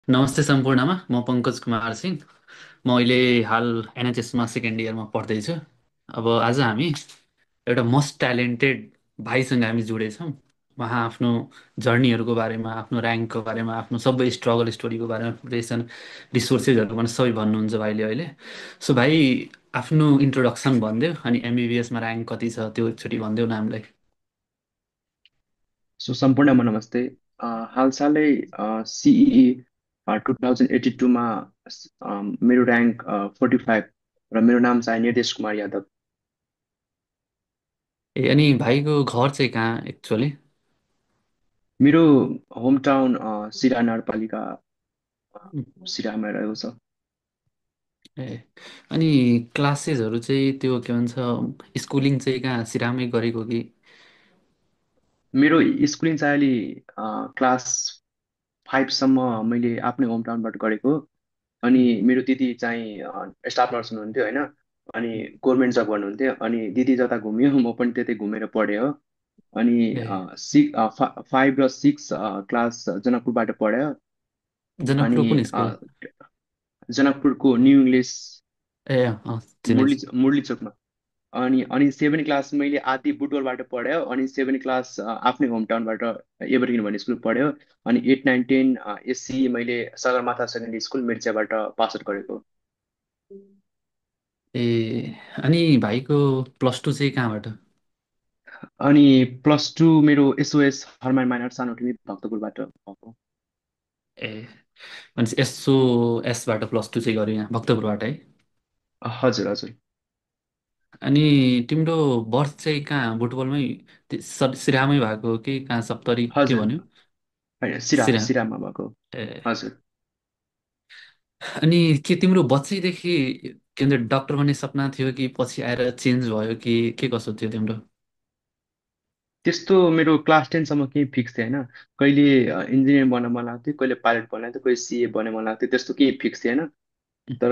नमस्ते सम्पूर्णमा म पङ्कज कुमार सिंह। म अहिले हाल एनएचएसमा सेकेन्ड इयरमा पढ्दैछु। अब आज हामी एउटा मोस्ट ट्यालेन्टेड भाइसँग हामी जोडेछौँ। उहाँ आफ्नो जर्नीहरूको बारेमा, आफ्नो ऱ्याङ्कको बारेमा, आफ्नो सबै स्ट्रगल स्टोरीको बारेमा, प्रिपरेसन रिसोर्सेसहरूको बारेमा सबै भन्नुहुन्छ भाइले अहिले। सो भाइ, आफ्नो इन्ट्रोडक्सन भनिदेऊ अनि एमबिबिएसमा ऱ्याङ्क कति छ त्यो एकचोटि भनिदेऊ न हामीलाई। सम्पूर्णमा नमस्ते। हालसालै सिइई 2082 मेरो ऱ्याङ्क 45 र मेरो नाम चाहिँ निर्देश कुमार यादव। ए अनि भाइको घर चाहिँ कहाँ एक्चुअली? मेरो होम टाउन सिराहा नगरपालिका सिराहामा रहेको छ। ए अनि क्लासेसहरू चाहिँ त्यो के भन्छ, स्कुलिङ चाहिँ कहाँ सिरामै गरेको कि? मेरो स्कुलिङ चाहिँ अहिले क्लास 5सम्म मैले आफ्नै होम टाउनबाट गरेको। अनि मेरो दिदी चाहिँ स्टाफ नर्स हुनुहुन्थ्यो होइन। अनि गभर्मेन्ट जब गर्नुहुन्थ्यो, अनि दिदी जता घुम्यो म पनि त्यतै घुमेर पढेँ हो। अनि ए 5 र 6 क्लास जनकपुरबाट पढ्यो। अनि जनकपुर कुन अ, स्कुल? जनकपुरको न्यु इङ्ग्लिस ए चिने मुरली मुरली चोकमा। अनि 7 क्लास मैले आदि बुटवलबाट पढ्यो। अनि 7 क्लास आफ्नै होम टाउनबाट एभरग्रिन भन्ने स्कुल पढ्यो। अनि 8 9 10 एससी मैले सगरमाथा सेकेन्डरी स्कुल मिर्चियाबाट पास आउट गरेको। ए अनि भाइको प्लस टू चाहिँ कहाँबाट? अनि +2 मेरो एसओएस हर्मन माइनर सानो टिमी भक्तपुरबाट भएको। ए भनेपछि एसओ एसबाट प्लस टू चाहिँ गर्यो यहाँ भक्तपुरबाट है? हजुर हजुर। अनि तिम्रो बर्थ चाहिँ कहाँ बुटबलमै, सिरामै भएको हो कि कहाँ सप्तरी के हजुर भन्यो? होइन, सिरा। सिरामा भएको। ए हजुर। अनि के तिम्रो बच्चैदेखि के भन्छ डक्टर बन्ने सपना थियो कि पछि आएर चेन्ज भयो कि के कसो थियो तिम्रो? त्यस्तो मेरो क्लास 10सम्म केही फिक्स थिएन। कहिले इन्जिनियर बन्न मन लाग्थ्यो, कहिले पाइलट बन्न लाग्थ्यो, कहिले सिए बन्न मन लाग्थ्यो, त्यस्तो केही फिक्स थिएन। तर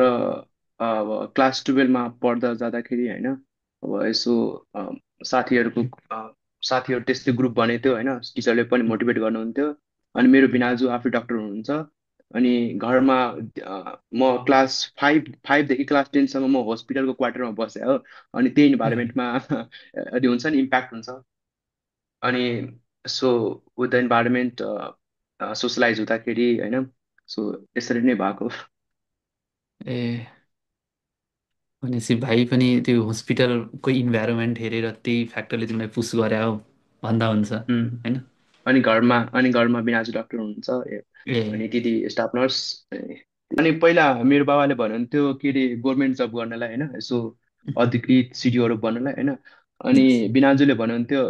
अब क्लास 12मा पढ्दा जाँदाखेरि होइन, अब यसो साथीहरूको साथीहरू त्यस्तै ग्रुप बनेको थियो होइन। टिचरले पनि मोटिभेट गर्नुहुन्थ्यो। अनि मेरो भिनाजु आफै डक्टर हुनुहुन्छ। अनि घरमा म क्लास 5देखि क्लास 10सम्म म हस्पिटलको क्वार्टरमा बसेँ हो। अनि त्यही ए इन्भाइरोमेन्टमा यदि हुन्छ नि इम्प्याक्ट हुन्छ। अनि so with the environment socialise हुँदाखेरि होइन, सो यसरी नै भएको। ए भनेपछि भाइ पनि त्यो हस्पिटलको इन्भाइरोमेन्ट हेरेर त्यही फ्याक्टरले तिमीलाई पुस गरे हो भन्दा हुन्छ उम्, होइन? अनि घरमा बिनाजु डक्टर हुनुहुन्छ अनि ए दिदी स्टाफ नर्स। अनि पहिला मेरो बाबाले भन्नुहुन्थ्यो के अरे गभर्मेन्ट जब गर्नलाई होइन, यसो अधिकृत सिडिओहरू बन्नलाई होइन। अनि यस बिनाजुले भन्नुहुन्थ्यो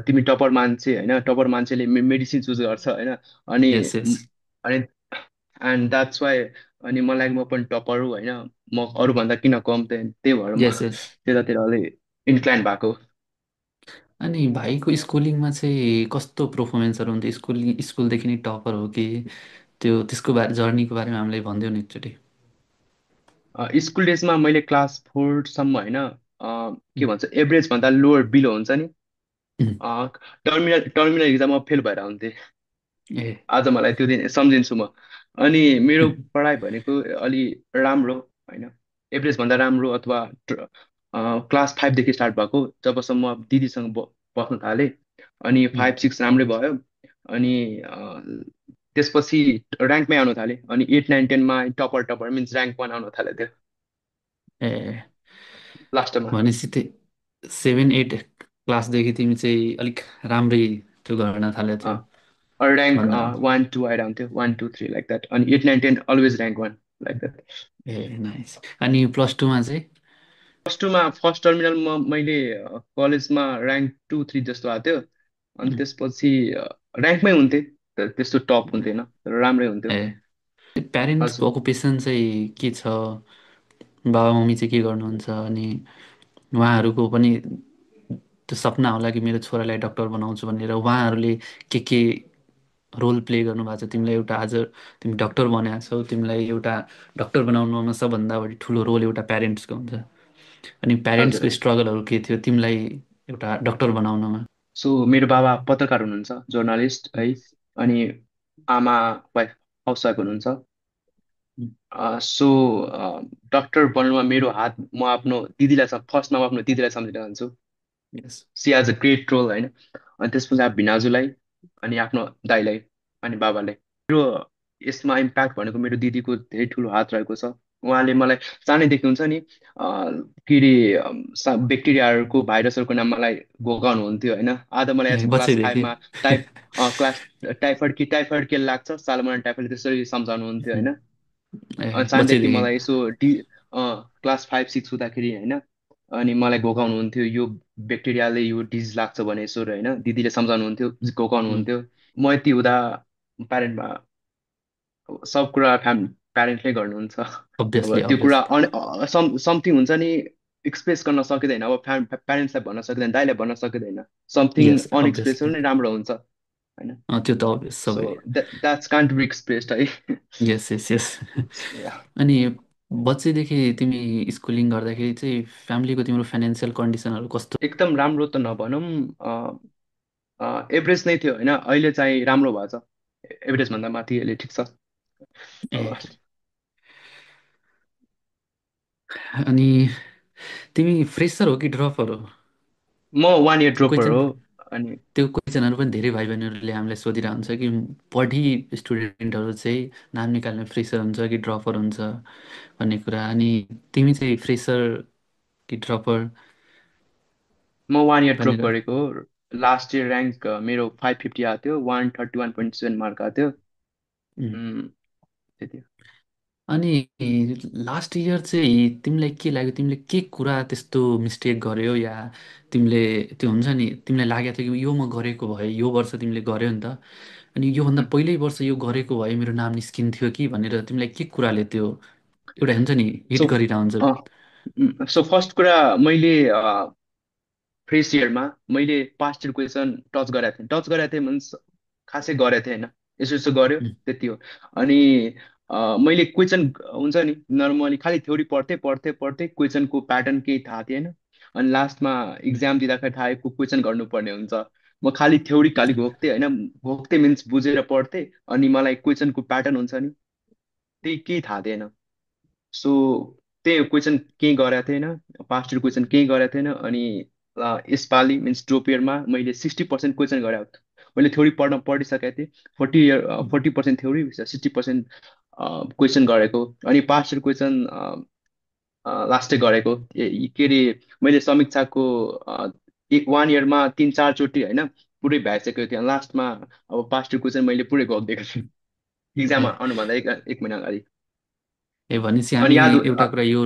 तिमी टपर मान्छे होइन, टपर मान्छेले मेडिसिन चुज गर्छ होइन। अनि यस यस अनि एन्ड द्याट्स वाइ अनि मलाई म पनि टपर हो होइन। म अरूभन्दा किन कम, त्यही भएर म यस यस त्यतातिर अलिक इन्क्लाइन भएको। अनि भाइको स्कुलिङमा चाहिँ कस्तो पर्फर्मेन्सहरू हुन्थ्यो? स्कुलदेखि नै टपर हो कि? त्यो त्यसको बारे जर्नीको बारेमा हामीलाई भनिदेऊ न एकचोटि। स्कुल डेजमा मैले क्लास 4सम्म होइन, के उम्, भन्छ एभरेज भन्दा लोवर बिलो हुन्छ नि। उम्, टर्मिनल इक्जाममा फेल भएर आउँथेँ। ए आज मलाई त्यो दिन सम्झिन्छु म। अनि मेरो पढाइ भनेको अलि राम्रो होइन, एभरेज भन्दा राम्रो अथवा क्लास 5देखि स्टार्ट भएको जबसम्म दिदीसँग बस्न थालेँ। अनि उम्, 5 6 राम्रै भयो। अनि त्यसपछि ऱ्याङ्कमै आउन थालेँ। अनि 8 9 10मा टपर टपर मिन्स ऱ्याङ्क 1 आउन थाल्यो त्यो ए लास्टमा। भनेपछि त्यो 7 8 क्लासदेखि तिमी चाहिँ अलिक राम्रै त्यो गर्न थाल्यो त्यो ऱ्याङ्क भन्दा? 1 2 आइरहन्थ्यो, 1 2 3 लाइक द्याट। अनि 8 9 10 always rank 1 like that. A nice. अनि प्लस टूमा चाहिँ? +2मा फर्स्ट टर्मिनलमा मैले कलेजमा ऱ्याङ्क 2 3 जस्तो आएको थियो। अनि उम्, त्यसपछि ऱ्याङ्कमै हुन्थेँ, तर त्यस्तो टप हुन्थेन, तर राम्रै हुन्थ्यो। ए प्यारेन्ट्सको हजुर। अकुपेसन चाहिँ के छ? बाबा मम्मी चाहिँ के गर्नुहुन्छ? अनि उहाँहरूको पनि त्यो सपना होला कि मेरो छोरालाई डक्टर बनाउँछु भनेर उहाँहरूले के रोल प्ले गर्नुभएको छ तिमीलाई? एउटा आज तिमी डक्टर बनाएको छौ, तिमीलाई एउटा डक्टर बनाउनुमा सबभन्दा बढी ठुलो रोल एउटा प्यारेन्ट्सको हुन्छ। अनि प्यारेन्ट्सको हजुर। स्ट्रगलहरू के थियो तिमीलाई एउटा डक्टर बनाउनमा? सो मेरो बाबा पत्रकार हुनुहुन्छ, जर्नलिस्ट है। अनि आमा वाइफ हाउसवाइफ हुनुहुन्छ। उम्, सो डक्टर बन्नुमा मेरो हात म आफ्नो दिदीलाई फर्स्टमा म आफ्नो दिदीलाई सम्झिन चाहन्छु। Yes she has a great role होइन। अनि त्यसपछि अब भिनाजुलाई, अनि आफ्नो दाइलाई, अनि बाबालाई। मेरो यसमा इम्प्याक्ट भनेको मेरो दिदीको धेरै ठुलो हात रहेको छ। उहाँले मलाई सानैदेखि हुन्छ नि के अरे ब्याक्टेरियाहरूको भाइरसहरूको नाम मलाई घोकाउनुहुन्थ्यो होइन। आधा मलाई याद ए छ क्लास बच्चैदेखि 5मा क्लास टाइफाइड के लाग्छ, सालमन टाइफाइड त्यसरी सम्झाउनुहुन्थ्यो उम्, होइन। ए अनि सानैदेखि बच्चैदेखि मलाई यसो क्लास 5 6 हुँदाखेरि होइन, अनि मलाई घोकाउनुहुन्थ्यो यो ब्याक्टेरियाले यो डिजिज लाग्छ भने यसो होइन, दिदीले सम्झाउनुहुन्थ्यो, घोकाउनुहुन्थ्यो। म यति हुँदा प्यारेन्टमा सब कुरा प्यारेन्टले गर्नुहुन्छ। अब अभियसली त्यो कुरा अभियसली समथिङ हुन्छ नि, एक्सप्रेस गर्न सकिँदैन। अब प्यारेन्ट्सलाई भन्न सकिँदैन, दाइलाई भन्न सकिँदैन। समथिङ यस अनएक्सप्रेस अभियसली नै राम्रो हुन्छ होइन। त्यो त अभियस सो सबै द्याट्स कान्ट बी एक्सप्रेस्ड है। यस यस यस या अनि बच्चैदेखि तिमी स्कुलिङ गर्दाखेरि चाहिँ फ्यामिलीको तिम्रो फाइनेन्सियल कन्डिसनहरू कस्तो? एकदम राम्रो त नभनौँ, एभरेज नै थियो होइन। अहिले चाहिँ राम्रो भएको छ, एभरेज भन्दा माथि अहिले ठिक छ ए अब। अनि तिमी फ्रेसर हो कि ड्रपर हो? म 1 इयर त्यो ड्रोपर क्वेसन हो। अनि त्यो क्वेसनहरू पनि धेरै भाइ बहिनीहरूले हामीलाई सोधिरहेको हुन्छ कि पढी स्टुडेन्टहरू चाहिँ नाम निकाल्ने फ्रेसर हुन्छ कि ड्रपर हुन्छ भन्ने कुरा। अनि तिमी चाहिँ फ्रेसर कि ड्रपर म 1 इयर ड्रप भनेर? गरेको हो। लास्ट इयर ऱ्याङ्क मेरो 550 आएको थियो, 131.7 मार्क आएको थियो। उम्, उम्, त्यति हो। अनि लास्ट इयर चाहिँ तिमीलाई के लाग्यो, तिमीले के कुरा त्यस्तो मिस्टेक गर्यो या तिमीले त्यो हुन्छ नि तिमीलाई लागेको थियो कि यो म गरेको भए यो वर्ष तिमीले गर्यो नि त, अनि योभन्दा उम्, पहिल्यै वर्ष यो गरेको भए मेरो नाम निस्किन्थ्यो कि भनेर तिमीलाई के कुराले त्यो एउटा हुन्छ नि हिट सो गरिरहन्छ हुन्छ? सो फर्स्ट कुरा, मैले फ्रेस इयरमा मैले पास्ट इयर क्वेसन टच गरेको थिएँ मिन्स खासै गरेको थिएँ होइन। यसो यसो गर्यो उम्, त्यति हो। अनि मैले क्वेसन हुन्छ नि नर्मली खालि थ्योरी पढ्थेँ पढ्थेँ पढ्थेँ, क्वेसनको प्याटर्न केही थाहा थिएन। अनि लास्टमा उम्, इक्जाम दिँदाखेरि थाहा आयो क्वेसन गर्नुपर्ने हुन्छ। म खालि थ्योरी खालि घोक्थेँ होइन, घोक्थेँ मिन्स बुझेर पढ्थेँ। अनि मलाई क्वेसनको प्याटर्न हुन्छ नि त्यही केही थाहा थिएन। सो त्यही क्वेसन केही गरेको थिएन, पास्ट इयर क्वेसन केही गरेको थिएन। अनि यसपालि मिन्स ड्रोप इयरमा मैले 60% क्वेसन गरेको थिएँ। मैले थ्योरी पढिसकेको थिएँ। 40% थ्योरी, 60% क्वेसन गरेको। अनि पास्ट इयर क्वेसन लास्टै गरेको। के अरे मैले समीक्षाको 1 इयरमा 3 4 चोटि होइन पुरै भ्याइसकेको थिएँ। लास्टमा अब पास्ट इयर क्वेसन मैले पुरै गरिदिएको थिएँ इक्जाम ए आउनुभन्दा एक महिना अगाडि। ए भनेपछि अनि हामी याद एउटा कुरा यो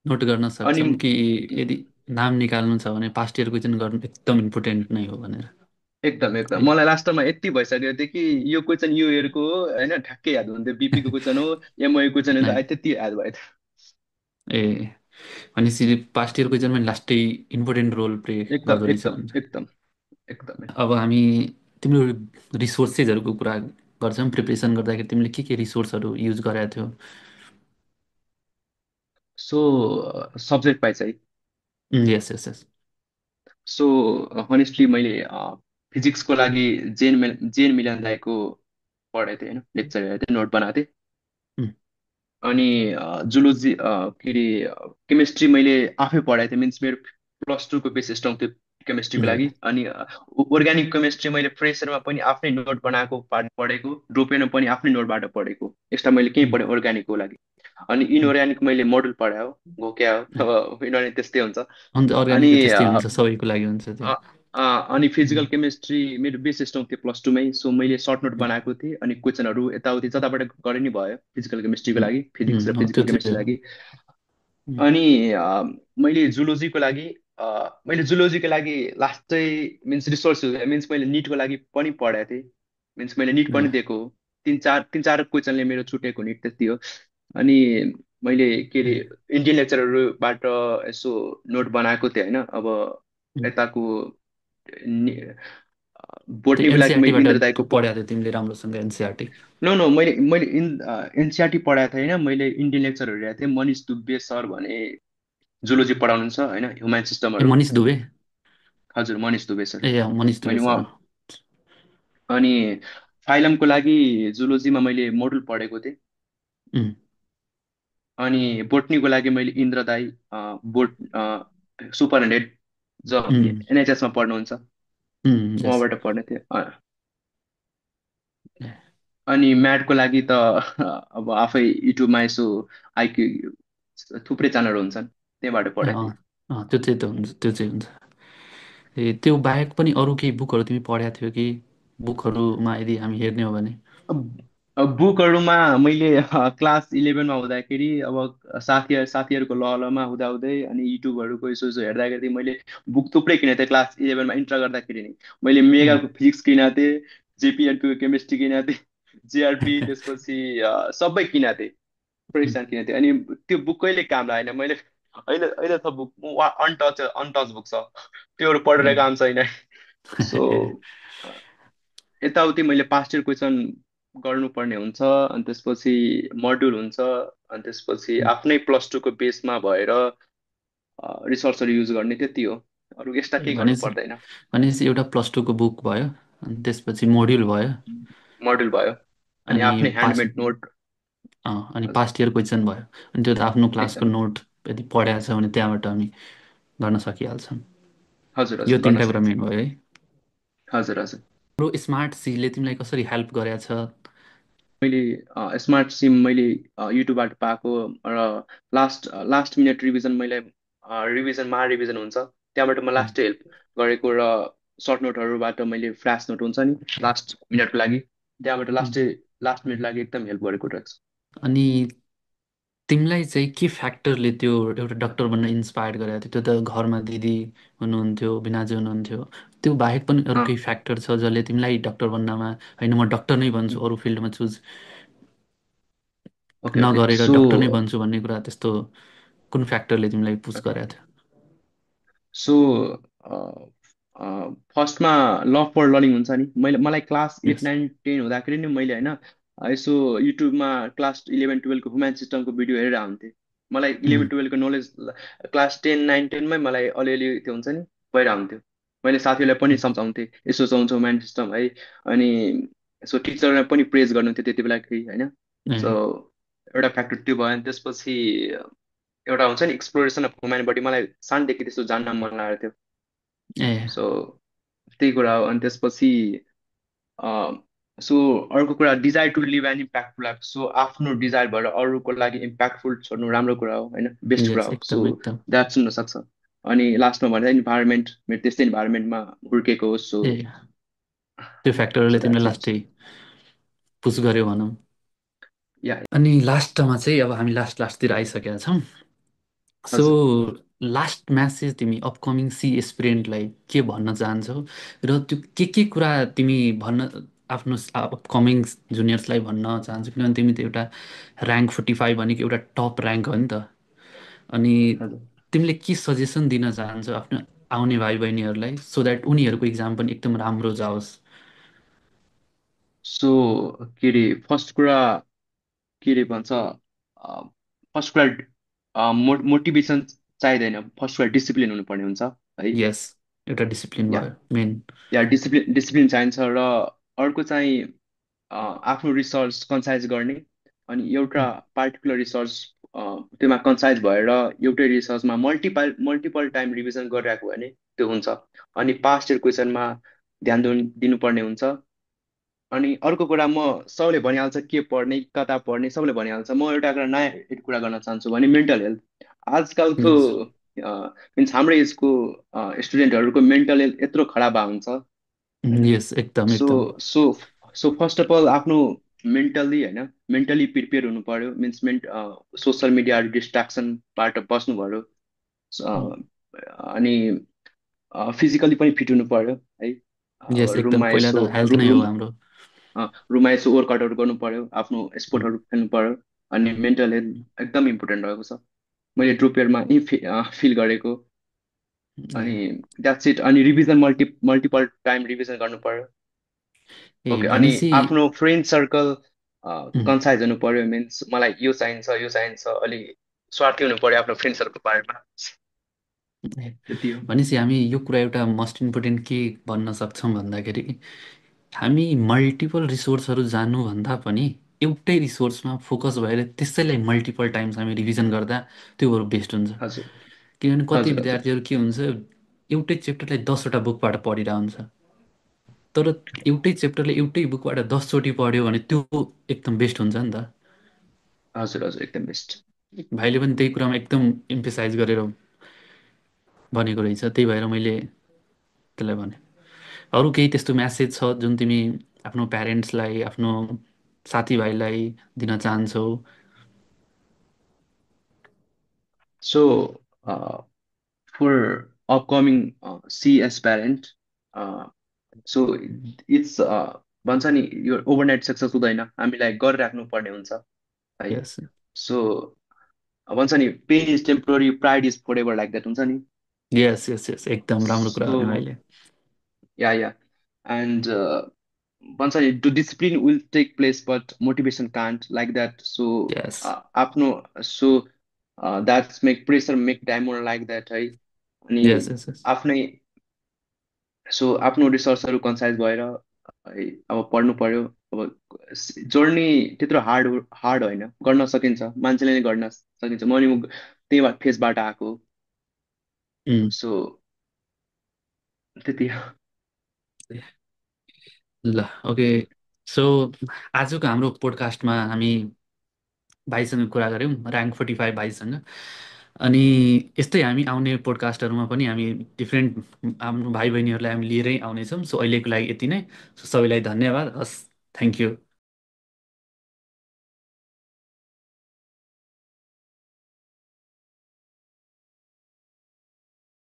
नोट गर्न अनि सक्छौँ कि यदि नाम निकाल्नु छ भने पास्ट इयर क्वेसन गर्नु एकदम इम्पोर्टेन्ट नै हो भनेर, एकदम एकदम होइन? मलाई लास्टमा यति भइसकेको थियो कि यो क्वेसन यो इयरको हो होइन, ठ्याक्कै याद हुन्थ्यो। बिपीको क्वेसन हो, एमओए क्वेसन हो, ए त्यति याद भयो। ए, भनेपछि पास्ट इयर क्वेसन पनि लास्टै इम्पोर्टेन्ट रोल प्ले एकदम गर्दो रहेछ एकदम हुन्छ। एकदम एकदमै। अब हामी तिम्रो रिसोर्सेसहरूको कुरा गर्छौँ प्रिपरेसन गर्दाखेरि तिमीले के रिसोर्सहरू युज गरेका थियौ? सो सब्जेक्ट वाइज है। यस यस यस सो हनेस्टली मैले फिजिक्सको लागि जेन मिलन दाईको पढाएको थिएँ होइन, लेक्चर हेरेको थिएँ, नोट बनाएको थिएँ। अनि जुलोजी के अरे केमिस्ट्री मैले आफै पढाएको थिएँ, मिन्स मेरो +2को बेस स्ट्रङ थियो केमिस्ट्रीको लागि। अनि अर्ग्यानिक केमिस्ट्री मैले फ्रेसरमा पनि आफ्नै नोट बनाएको पार्ट पढेको, ड्रोपेनमा पनि आफ्नै नोटबाट पढेको, एक्स्ट्रा मैले केही पढेँ अर्ग्यानिकको लागि। अनि इनअर्ग्यानिक मैले मोडल पढायो, घोक्या हो अब इनअर्ग्यानिक त्यस्तै हुन्छ। अन्त अनि अर्ग्यानिक त्यस्तै हुन्छ सबैको लागि हुन्छ त्यो। अ- अनि फिजिकल केमिस्ट्री मेरो बेस स्ट्रङ थियो +2मै। सो मैले सर्ट नोट बनाएको थिएँ, अनि क्वेसनहरू यताउति जताबाट गरे नि भयो फिजिकल केमिस्ट्रीको लागि, फिजिक्स र हो त्यो फिजिकल चाहिँ केमिस्ट्री हो। लागि। अनि मैले जुलोजीको लागि लास्टै मिन्स रिसोर्स मिन्स मैले निटको लागि पनि पढाएको थिएँ, मिन्स मैले निट पनि दिएको हो। तिन चार क्वेसनले मेरो छुटेको निट त्यति हो। अनि मैले के अरे इन्डियन लेक्चरहरूबाट यसो नोट बनाएको थिएँ होइन। अब यताको त्यो बोटनीको लागि मैले एनसिआरटीबाट इन्द्र दाईको पढाएको थियो तिमीले राम्रोसँग एनसिआरटी? नो नो मैले मैले एनसिआरटी पढाएको थिएँ होइन। मैले इन्डियन लेक्चरहरू हेरेको थिएँ, मनिष दुबे सर भने जुलोजी पढाउनुहुन्छ होइन, ह्युमन ए सिस्टमहरू। मनिष दुबे? हजुर मनिष दुबे सर। ए अँ, मनिष दुबे मैले सर उहाँ अँ। फाइलमको लागि जुलोजीमा मैले मोडुल पढेको थिएँ। उम्, अनि बोटनीको लागि मैले इन्द्र दाई बोट सुपरिन्टेन्डेन्ट जो उम्, एनएचएसमा पढ्नुहुन्छ यस। उहाँबाट पढ्ने थिएँ। अनि म्याथको लागि त अब आफै युट्युबमा यसो आइक्यू थुप्रै च्यानलहरू हुन्छन्, त्यहीँबाट पढेको थिएँ। त्यो चाहिँ त हुन्छ, त्यो चाहिँ हुन्छ। ए त्यो बाहेक पनि अरू केही बुकहरू तिमी पढेका थियौ कि? बुकहरूमा यदि हामी हेर्ने हो भने। अब बुकहरूमा मैले क्लास 11मा हुँदाखेरि अब साथीहरूको लहलमा हुँदाहुँदै अनि युट्युबहरूको यसो यसो हेर्दाखेरि मैले बुक थुप्रै किनेको थिएँ। क्लास 11मा इन्टर गर्दाखेरि नि मैले उम्, मेगाको फिजिक्स किनेको थिएँ, जेपिएनको केमिस्ट्री किनेको थिएँ, जिआरपी, त्यसपछि सबै किनेको थिएँ, थुप्रै उम्, स्ट्यान्ड किनेको थिएँ। अनि त्यो बुक कहिले काम लागेन मैले। अहिले अहिले त बुक अनटच अनटच बुक छ, त्योहरू पढेर उम्। काम छैन। सो यताउति मैले पास्ट इयर क्वेसन गर्नुपर्ने हुन्छ, अनि त्यसपछि मोड्युल हुन्छ, अनि त्यसपछि आफ्नै प्लस टूको बेसमा भएर रिसोर्सहरू युज गर्ने, त्यति हो। अरू एक्स्ट्रा ए केही गर्नु भनेपछि पर्दैन। भनेपछि एउटा प्लस टूको बुक भयो, अनि त्यसपछि मोड्युल भयो, मोड्युल भयो, अनि अनि आफ्नै पास ह्यान्डमेड नोट। अनि हजुर, पास्ट इयर क्वेसन भयो। अनि त्यो त आफ्नो क्लासको एकदम। नोट यदि पढाएको छ भने त्यहाँबाट हामी गर्न सकिहाल्छौँ। हजुर यो हजुर, गर्न तिनवटा कुरा सकिन्छ। मेन भयो है। हजुर हजुर। प्रो स्मार्ट सीले तिमीलाई कसरी हेल्प गरेछ? मैले स्मार्ट सिम मैले युट्युबबाट पाएको र लास्ट लास्ट मिनट रिभिजन मैले रिभिजन हुन्छ त्यहाँबाट म उम्, लास्ट हेल्प गरेको, र सर्ट नोटहरूबाट मैले फ्ल्यास नोट हुन्छ नि लास्ट मिनटको लागि, त्यहाँबाट उम्। लास्ट मिनट लागि एकदम हेल्प गरेको रहेछ। अनि तिमीलाई चाहिँ के फ्याक्टरले त्यो एउटा डक्टर बन्न इन्सपायर गरेको थियो? त्यो त घरमा दिदी हुनुहुन्थ्यो, बिनाजु हुनुहुन्थ्यो। त्यो बाहेक पनि अरू अँ, केही फ्याक्टर छ जसले तिमीलाई डक्टर बन्नमा, होइन म डक्टर नै बन्छु, अरू फिल्डमा चुज ओके ओके नगरेर सो डक्टर नै बन्छु भन्ने कुरा, त्यस्तो कुन फ्याक्टरले तिमीलाई पुस गरेको थियो? सो फर्स्टमा लभ फर लर्निङ हुन्छ नि, मलाई क्लास एट यस। नाइन टेन हुँदाखेरि नि मैले होइन यसो युट्युबमा क्लास 11 12को ह्युमन सिस्टमको भिडियो हेरेर हुन्थेँ। मलाई 11 12को नलेज क्लास 10 9 10मै मलाई अलिअलि त्यो हुन्छ नि भइरहेको हुन्थ्यो। मैले साथीहरूलाई पनि सम्झाउँथेँ यसो चाउँछ ह्युमन सिस्टम है, अनि यसो टिचरलाई पनि प्रेज गर्नुहुन्थ्यो त्यति बेला केही होइन। सो ए एउटा फ्याक्टर त्यो भयो, अनि त्यसपछि एउटा हुन्छ नि एक्सप्लोरेसन अफ ह्युमन बडी, मलाई सानदेखि त्यस्तो जान्न मन लागेको थियो। ए सो त्यही कुरा हो, अनि त्यसपछि सो अर्को कुरा desire to live an impactful life, so आफ्नो डिजायर भएर अरूको लागि इम्प्याक्टफुल छोड्नु राम्रो कुरा हो होइन, बेस्ट कुरा यस, हो। सो एकदम एकदम। द्याट सुन्न सक्छ। अनि लास्टमा भन्दा इन्भाइरोमेन्ट मेरो त्यस्तै इन्भाइरोमेन्टमा हुर्केको हो। सो ए त्यो फ्याक्टरले सो तिमीलाई द्याट्स इट। लास्टै पुस गर्यो भनौँ। या अनि लास्टमा चाहिँ अब हामी लास्टतिर आइसकेका छौँ। सो हजुर। लास्ट म्यासेज तिमी अपकमिङ सी एस्पिरेन्टलाई के भन्न चाहन्छौ? र त्यो के कुरा तिमी भन्न आफ्नो अपकमिङ जुनियर्सलाई भन्न चाहन्छौ? किनभने तिमी त एउटा ऱ्याङ्क 45 भनेको एउटा टप ऱ्याङ्क हो नि त। अनि हजुर। तिमीले के सजेसन दिन चाहन्छौ आफ्नो आउने भाइ बहिनीहरूलाई, सो द्याट उनीहरूको इक्जाम पनि एकदम राम्रो जाओस्? सो के अरे फर्स्ट कुरा के अरे भन्छ फर्स्ट कुरा मोटिभेसन चाहिँदैन, फर्स्ट कुरा डिसिप्लिन हुनुपर्ने हुन्छ है। यस, एउटा डिसिप्लिन या भयो मेन। या डिसिप्लिन चाहिन्छ, र अर्को चाहिँ आफ्नो रिसर्च कन्साइज गर्ने, अनि एउटा पार्टिकुलर रिसर्च त्योमा कन्साइज भएर एउटै रिसर्चमा मल्टिपल टाइम रिभिजन गरिरहेको भने त्यो हुन्छ। अनि पास्ट इयर क्वेसनमा ध्यान दिनुपर्ने हुन्छ। अनि अर्को कुरा म सबैले भनिहाल्छ के पढ्ने कता पढ्ने सबैले भनिहाल्छ, म एउटा कुरा नयाँ एक कुरा गर्न चाहन्छु भने मेन्टल हेल्थ। आजकलको यस, मिन्स हाम्रो एजको स्टुडेन्टहरूको मेन्टल हेल्थ यत्रो खराब भएको हुन्छ होइन। यस, एकदम सो एकदम। So so first of all आफ्नो मेन्टल्ली होइन मेन्टली प्रिपेयर हुनु पर्यो, मिन्स सोसियल मिडिया डिस्ट्राक्सनबाट बस्नु पर्यो। अनि फिजिकली पनि फिट हुनु पर्यो है। यस, एकदम रुममा पहिला यसो त हेल्थ नै हो हाम्रो। रुममा यसो वर्कआउटहरू गर्नु पर्यो, आफ्नो स्पोर्टहरू खेल्नु पर्यो, अनि मेन्टल हेल्थ एकदम इम्पोर्टेन्ट रहेको छ, मैले ड्रुप यही फिल गरेको। अनि द्याट्स इट। अनि रिभिजन मल्टिपल टाइम रिभिजन गर्नु पर्यो। ए ओके, अनि भनेपछि आफ्नो फ्रेन्ड सर्कल उम्, कन्साइज हुनु पर्यो, मिन्स मलाई यो चाहिन्छ अलि स्वार्थी हुनु पर्यो आफ्नो फ्रेन्ड सर्कलको बारेमा, ए, त्यति हो। भनेपछि हामी यो कुरा एउटा मोस्ट इम्पोर्टेन्ट के भन्न सक्छौँ भन्दाखेरि हामी मल्टिपल रिसोर्सहरू जानुभन्दा पनि एउटै रिसोर्समा फोकस भएर त्यसैलाई मल्टिपल टाइम्स हामी रिभिजन गर्दा त्यो बरु बेस्ट हुन्छ। हजुर किनभने कति हजुर हजुर विद्यार्थीहरू के हुन्छ, एउटै चेप्टरलाई 10वटा बुकबाट पढिरहेको हुन्छ, तर एउटै चेप्टरले एउटै बुकबाट 10चोटि पढ्यो भने त्यो एकदम बेस्ट हुन्छ नि त। हजुर हजुर एकदम बेस्ट। भाइले पनि त्यही कुरामा एकदम इम्फेसाइज गरेर भनेको रहेछ, त्यही भएर मैले त्यसलाई भने। अरू केही त्यस्तो म्यासेज छ जुन तिमी आफ्नो प्यारेन्ट्सलाई, आफ्नो साथीभाइलाई दिन चाहन्छौ? So, for upcoming C aspirant, uh, so it's भन्छ नि यो ओभरनाइट सक्सेस हुँदैन, हामीलाई गरिराख्नु पर्ने हुन्छ है। यस सो भन्छ नि pay is temporary pride is forever like that हुन्छ नि। यस यस यस, एकदम राम्रो कुरा सो भने भाइले। या एन्ड भन्छ नि to discipline will take place but motivation can't like that. So yes आफ्नो so that's make pressure make diamond like that है। अनि यस यस यस आफ्नै सो आफ्नो रिसर्चहरू कन्साइज भएर है अब पढ्नु पर्यो। अब जर्नी त्यत्रो हार्ड होइन, गर्न सकिन्छ, मान्छेले नै गर्न सकिन्छ। म नि त्यही फेसबाट आएको। उम्, सो त्यति हो। ल ओके। सो आजको हाम्रो पोडकास्टमा हामी भाइसँग कुरा गऱ्यौँ, ऱ्याङ्क 45 भाइसँग। अनि यस्तै हामी आउने पोडकास्टहरूमा पनि हामी डिफ्रेन्ट हाम्रो भाइ बहिनीहरूलाई हामी लिएरै आउनेछौँ। सो अहिलेको लागि यति नै। सो सबैलाई धन्यवाद, हस्, थ्याङ्क यू।